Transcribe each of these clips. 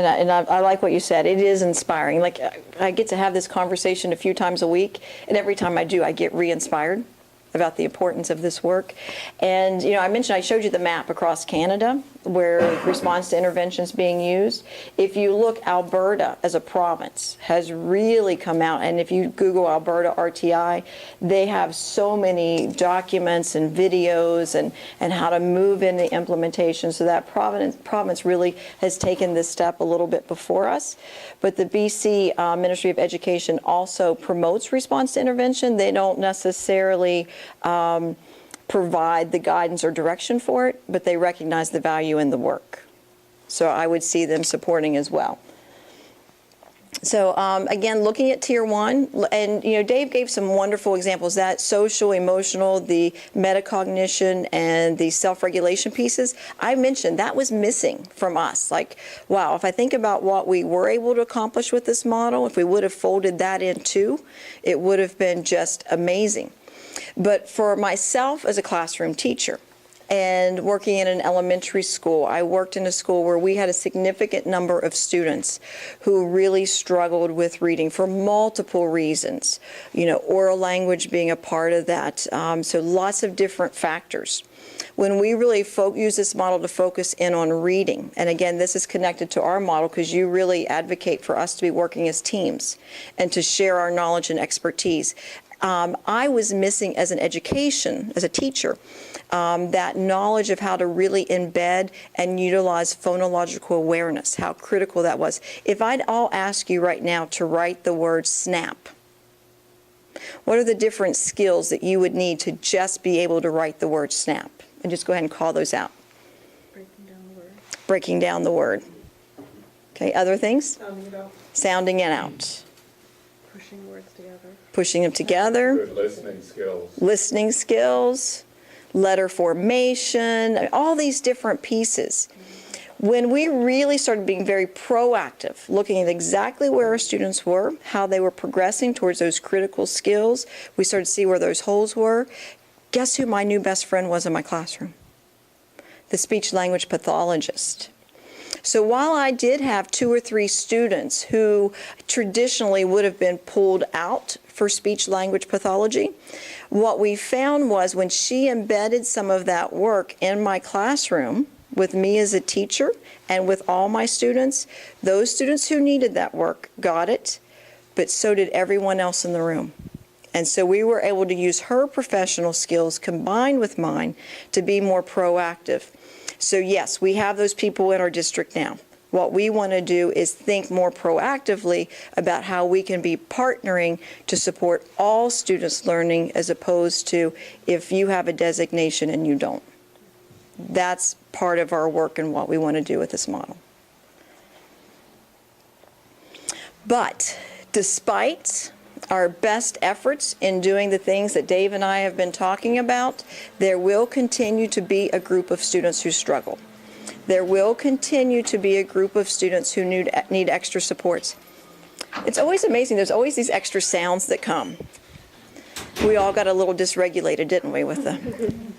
I like what you said. It is inspiring. Like, I get to have this conversation a few times a week, and every time I do, I get re-inspired about the importance of this work. And, you know, I showed you the map across Canada where response to intervention is being used. If you look, Alberta as a province has really come out, and if you Google Alberta RTI, they have so many documents and videos and how to move into implementation. So that province really has taken this step a little bit before us. But the BC Ministry of Education also promotes response to intervention. They don't necessarily provide the guidance or direction for it, but they recognize the value in the work. So I would see them supporting as well. So again, looking at Tier 1, and you know, Dave gave some wonderful examples, that social, emotional, the metacognition, and the self-regulation pieces. I mentioned that was missing from us. Like, wow, if I think about what we were able to accomplish with this model, if we would have folded that in too, it would have been just amazing. But for myself as a classroom teacher and working in an elementary school, I worked in a school where we had a significant number of students who really struggled with reading for multiple reasons, you know, oral language being a part of that. So lots of different factors. When we really use this model to focus in on reading, and again, this is connected to our model because you really advocate for us to be working as teams and to share our knowledge and expertise. I was missing as an education, as a teacher, that knowledge of how to really embed and utilize phonological awareness, how critical that was. If I'd all ask you right now to write the word snap, what are the different skills that you would need to just be able to write the word snap? And just go ahead and call those out. Breaking down the word. Breaking down the word. Okay, other things? Sounding it out. Sounding it out. Pushing words together. Pushing them together. Good listening skills. Listening skills, letter formation, all these different pieces. When we really started being very proactive, looking at exactly where our students were, how they were progressing towards those critical skills, we started to see where those holes were. Guess who my new best friend was in my classroom? The speech language pathologist. So while I did have 2 or 3 students who traditionally would have been pulled out for speech language pathology, what we found was when she embedded some of that work in my classroom with me as a teacher and with all my students, those students who needed that work got it, but so did everyone else in the room. And so we were able to use her professional skills combined with mine to be more proactive. So yes, we have those people in our district now. What we want to do is think more proactively about how we can be partnering to support all students' learning as opposed to if you have a designation and you don't. That's part of our work and what we want to do with this model. But despite our best efforts in doing the things that Dave and I have been talking about, there will continue to be a group of students who struggle. There will continue to be a group of students who need extra supports. It's always amazing. There's always these extra sounds that come. We all got a little dysregulated, didn't we, with them?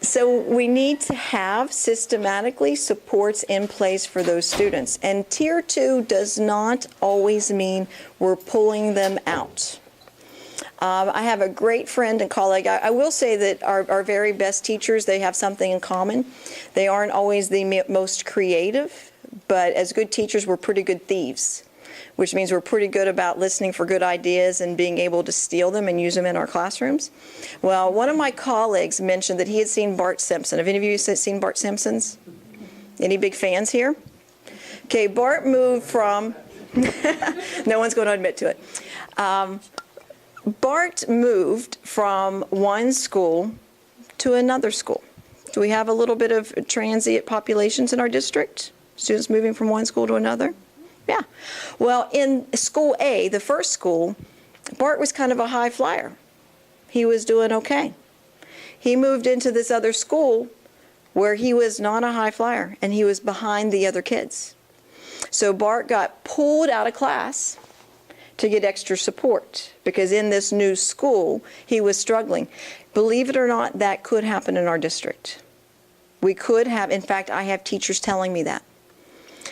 So we need to have systematically supports in place for those students. And Tier 2 does not always mean we're pulling them out. I have a great friend and colleague. I will say that our very best teachers, they have something in common. They aren't always the most creative, but as good teachers, we're pretty good thieves, which means we're pretty good about listening for good ideas and being able to steal them and use them in our classrooms. Well, one of my colleagues mentioned that he had seen Bart Simpson. Have any of you seen Bart Simpson's? Any big fans here? Okay, Bart moved from, no one's going to admit to it. Bart moved from one school to another school. Do we have a little bit of transient populations in our district? Students moving from one school to another? Yeah. Well, in school A, the first school, Bart was kind of a high flyer. He was doing okay. He moved into this other school where he was not a high flyer and he was behind the other kids. So Bart got pulled out of class to get extra support because in this new school he was struggling. Believe it or not, that could happen in our district. We could have, in fact, I have teachers telling me that.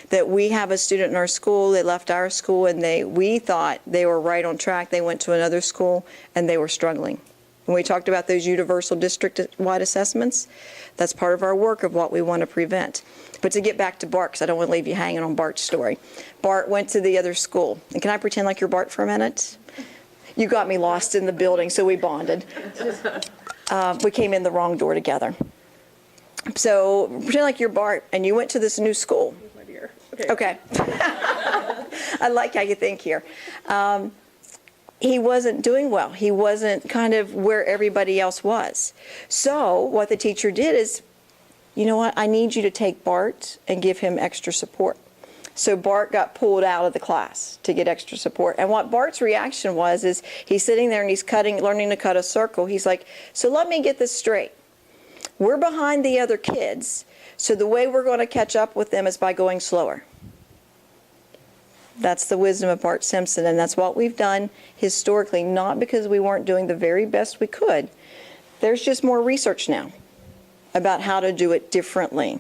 that we have a student in our school, they left our school, and we thought they were right on track. They went to another school, and they were struggling. When we talked about those universal district-wide assessments, that's part of our work of what we want to prevent. But to get back to Bart, because I don't want to leave you hanging on Bart's story. Bart went to the other school. And can I pretend like you're Bart for a minute? You got me lost in the building, so we bonded. We came in the wrong door together. So pretend like you're Bart, and you went to this new school. My dear. Okay. I like how you think here. He wasn't doing well. He wasn't kind of where everybody else was. So what the teacher did is, you know what, I need you to take Bart and give him extra support. So Bart got pulled out of the class to get extra support. And what Bart's reaction was is he's sitting there and he's learning to cut a circle. He's like, so let me get this straight. We're behind the other kids, so the way we're going to catch up with them is by going slower. That's the wisdom of Bart Simpson, and that's what we've done historically, not because we weren't doing the very best we could. There's just more research now about how to do it differently.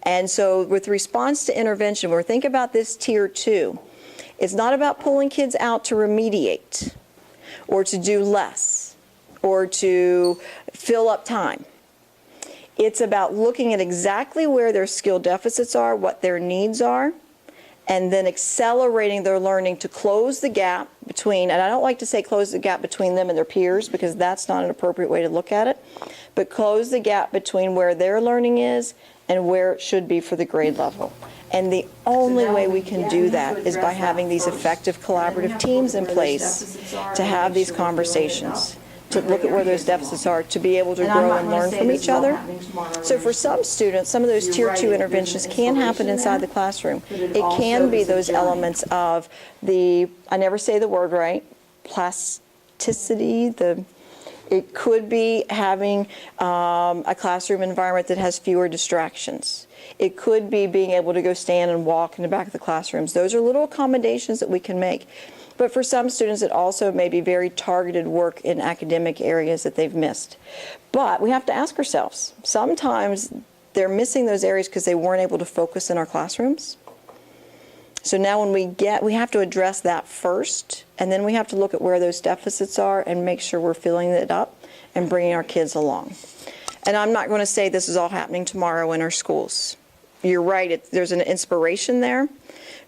And so with response to intervention, when we think about this tier 2, it's not about pulling kids out to remediate or to do less or to fill up time. It's about looking at exactly where their skill deficits are, what their needs are, and then accelerating their learning to close the gap between, and I don't like to say close the gap between them and their peers because that's not an appropriate way to look at it, but close the gap between where their learning is and where it should be for the grade level. And the only way we can do that is by having these effective collaborative teams in place to have these conversations, to look at where those deficits are, to be able to grow and learn from each other. So for some students, some of those tier 2 interventions can happen inside the classroom. It can be those elements of the, I never say the word right, plasticity, it could be having a classroom environment that has fewer distractions. It could be being able to go stand and walk in the back of the classrooms. Those are little accommodations that we can make. But for some students, it also may be very targeted work in academic areas that they've missed. But we have to ask ourselves, sometimes they're missing those areas because they weren't able to focus in our classrooms. So now when we have to address that first, and then we have to look at where those deficits are and make sure we're filling it up and bringing our kids along. And I'm not going to say this is all happening tomorrow in our schools. You're right, there's an inspiration there,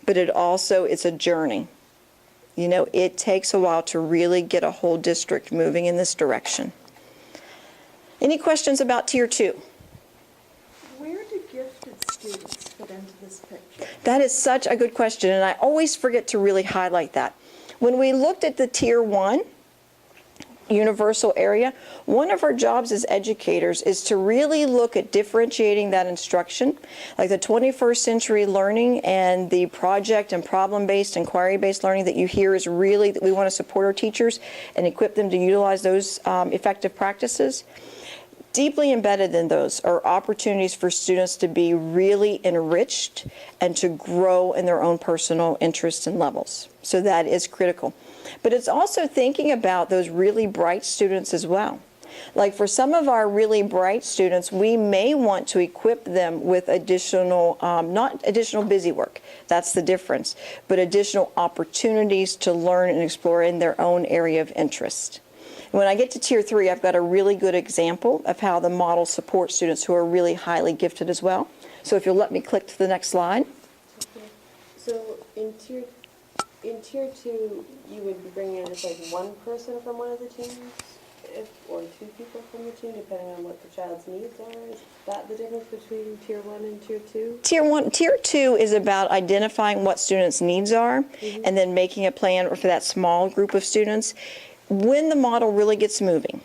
but it's a journey. You know, it takes a while to really get a whole district moving in this direction. Any questions about tier 2? Where do gifted students fit into this picture? That is such a good question, and I always forget to really highlight that. When we looked at the tier 1 universal area, one of our jobs as educators is to really look at differentiating that instruction, like the 21st century learning and the project and problem-based, inquiry-based learning that you hear is really that we want to support our teachers and equip them to utilize those effective practices. Deeply embedded in those are opportunities for students to be really enriched and to grow in their own personal interests and levels. So that is critical. But it's also thinking about those really bright students as well. Like for some of our really bright students, we may want to equip them with additional, not additional busy work, that's the difference, but additional opportunities to learn and explore in their own area of interest. When I get to tier 3, I've got a really good example of how the model supports students who are really highly gifted as well. So if you'll let me click to the next slide. Okay. So in tier 2, you would be bringing in just like one person from one of the teams, or 2 people from the team, depending on what the child's needs are. Is that the difference between tier 1 and tier 2? Tier 2 is about identifying what students' needs are and then making a plan for that small group of students. When the model really gets moving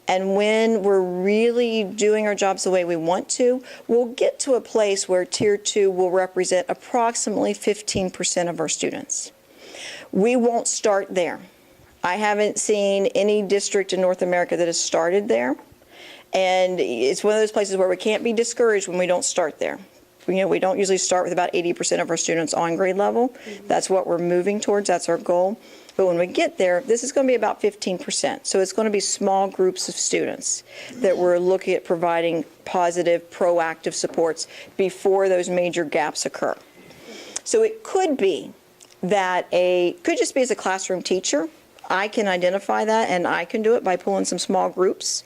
and when we're really doing our jobs the way we want to, we'll get to a place where tier 2 will represent approximately 15% of our students. We won't start there. I haven't seen any district in North America that has started there. And it's one of those places where we can't be discouraged when we don't start there. You know, we don't usually start with about 80% of our students on grade level. That's what we're moving towards. That's our goal. But when we get there, this is going to be about 15%. So it's going to be small groups of students that we're looking at providing positive, proactive supports before those major gaps occur. So it could be that could just be as a classroom teacher. I can identify that, and I can do it by pulling some small groups.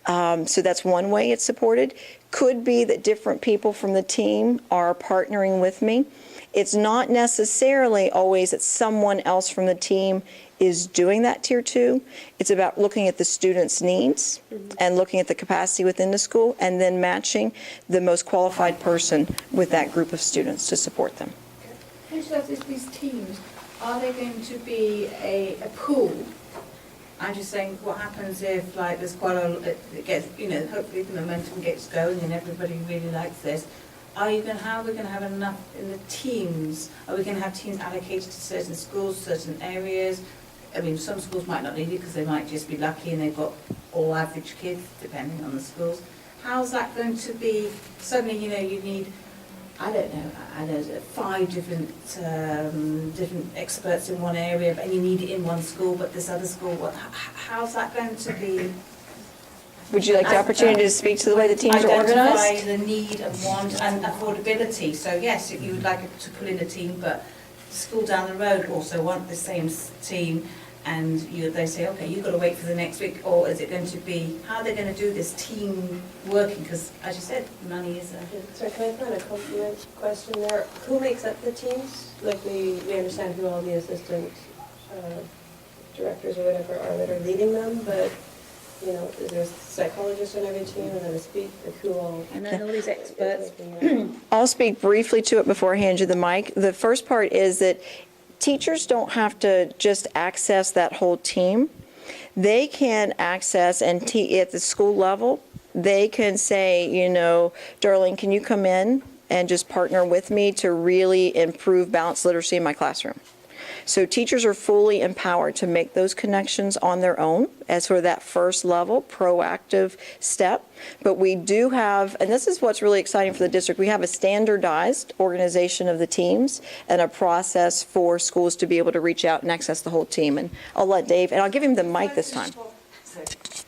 So that's one way it's supported. Could be that different people from the team are partnering with me. It's not necessarily always that someone else from the team is doing that tier 2. It's about looking at the students' needs and looking at the capacity within the school and then matching the most qualified person with that group of students to support them. So these teams, are they going to be a pool? I'm just saying, what happens if, like, there's quite it gets, hopefully the momentum gets going and everybody really likes this. How are we going to have enough in the teams? Are we going to have teams allocated to certain schools, certain areas? I mean, some schools might not need it because they might just be lucky and they've got all average kids, depending on the schools. How's that going to be? Suddenly, you need, I don't know, 5 different experts in one area, and you need it in one school, but this other school, how's that going to be? Would you like the opportunity to speak to the way the teams are organized? Identify the need and want and affordability. So yes, you would like to pull in a team, but the school down the road also want the same team, and they say, okay, you've got to wait for the next week, or is it going to be, how are they going to do this team working? Because as you said, money is a... So can I find a compliment question there? Who makes up the teams? Like we understand who all the assistant directors or whatever are that are leading them, but is there a psychologist on every team and then a speaker? Like who all? And then all these experts. I'll speak briefly to it before I hand you the mic. The first part is that teachers don't have to just access that whole team. They can access and at the school level, they can say, Darlene, can you come in and just partner with me to really improve balanced literacy in my classroom? So teachers are fully empowered to make those connections on their own as for that first level, proactive step. But we do have, and this is what's really exciting for the district, we have a standardized organization of the teams and a process for schools to be able to reach out and access the whole team. And I'll let Dave, and I'll give him the mic this time.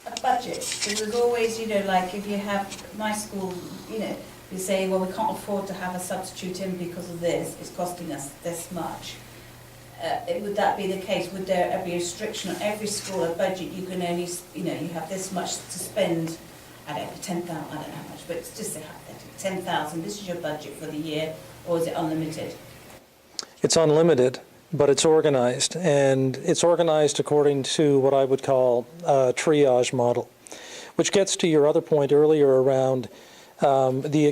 A budget. So there's always, like if you have my school, you say, well, we can't afford to have a substitute in because of this. It's costing us this much. Would that be the case? Would there be a restriction on every school, a budget? You can only, you have this much to spend. I don't know, 10,000. I don't know how much, but it's just a hypothetical. 10,000. This is your budget for the year, or is it unlimited? It's unlimited, but it's organized, and it's organized according to what I would call a triage model, which gets to your other point earlier around the